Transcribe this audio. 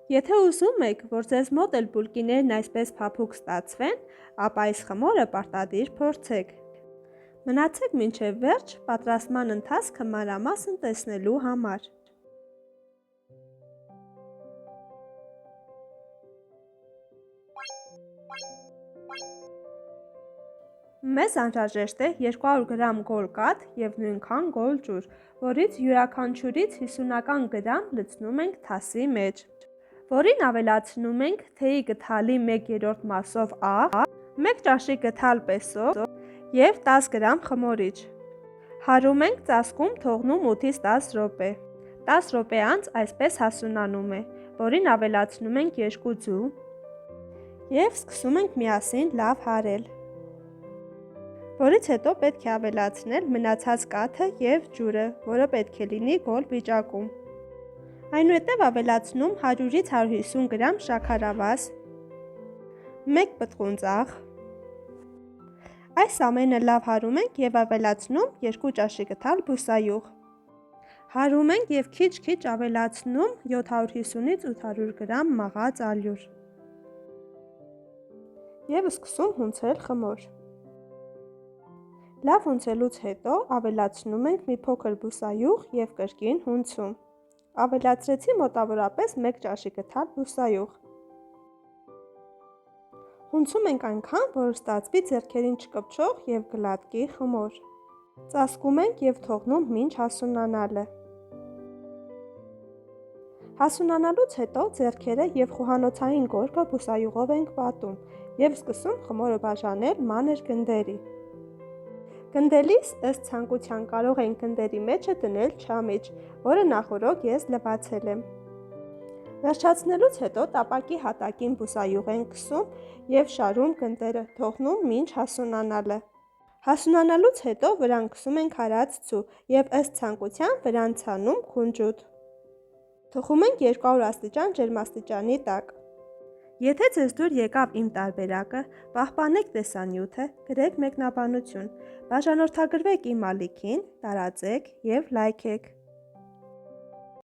Եթե ուզում եք, որ ձեզ մոտ էլ բուլկիներն այսպես փափուկ ստացվեն, ապա այս խմորը պարտադիր փորձեք։ Մնացեք մինչև վերջ պատրաստման ընթացքը մանրամասն տեսնելու համար։ Մեզ անհրաժեշտ է 200 գրամ գոլ կաթ և նույնքան գոլ ջուր, որից յուրաքանչյուրից 50 գրամ լցնում ենք թասի մեջ, որին ավելացնում ենք թեյի գդալի 1/3 մասով աղ, 1 ճաշի գդալ պեսով և 10 գրամ խմորիչ։ Հարում ենք, ծածկում, թողնում 8-ից 10 րոպե։ 10 րոպե անց այսպես հասունանում է, որին ավելացնում ենք 2 ձու և սկսում ենք միասին լավ հարել։ Որից հետո պետք է ավելացնել մնացած կաթը և ջուրը, որը պետք է լինի գոլ վիճակում։ Այնուհետև ավելացնում 100-ից 150 գրամ շաքարավազ, 1 պտղուն ծաղ։ Այս ամենը լավ հարում ենք և ավելացնում 2 ճաշի գդալ բուսայուղ։ Հարում ենք և քիչ-քիչ ավելացնում 750-ից 800 գրամ մաղած ալյուր։ Եվ սկսում հունցել խմոր։ Լավ հունցելուց հետո ավելացնում ենք մի փոքր բուսայուղ և կրկին հունցում։ Ավելացրեցի մոտավորապես 1 ճաշի գդալ բուսայուղ։ Հունցում ենք այնքան, որ ստացվի ձեռքերին չկպչող և գլատկի խմոր։ Ծածկում ենք և թողնում մինչ հասունանալը։ Հասունանալուց հետո ձեռքերը և խոհանոցային գորգը բուսայուղով ենք պատում և սկսում խմորը բաժանել մանր գնդերի։ Գնդելիս ըստ ցանկության կարող ենք գնդերի մեջը դնել չամիչ, որը նախօրոք ես լվացել եմ։ Վերջացնելուց հետո տապակի հատակին բուսայուղ ենք քսում և շարում գնդերը, թողնում մինչ հասունանալը։ Հասունանալուց հետո վրան քսում ենք հարած ձու և ըստ ցանկության վրան ցանում քունջուտ։ Թխում ենք 200 աստիճան ջերմաստիճանի տակ։ Եթե ձեզ դուր եկավ իմ տարբերակը, պահպանեք տեսանյութը, գրեք մեկնաբանություն, բաժանորդագրվեք իմ ալիքին, տարածեք և լայքեք։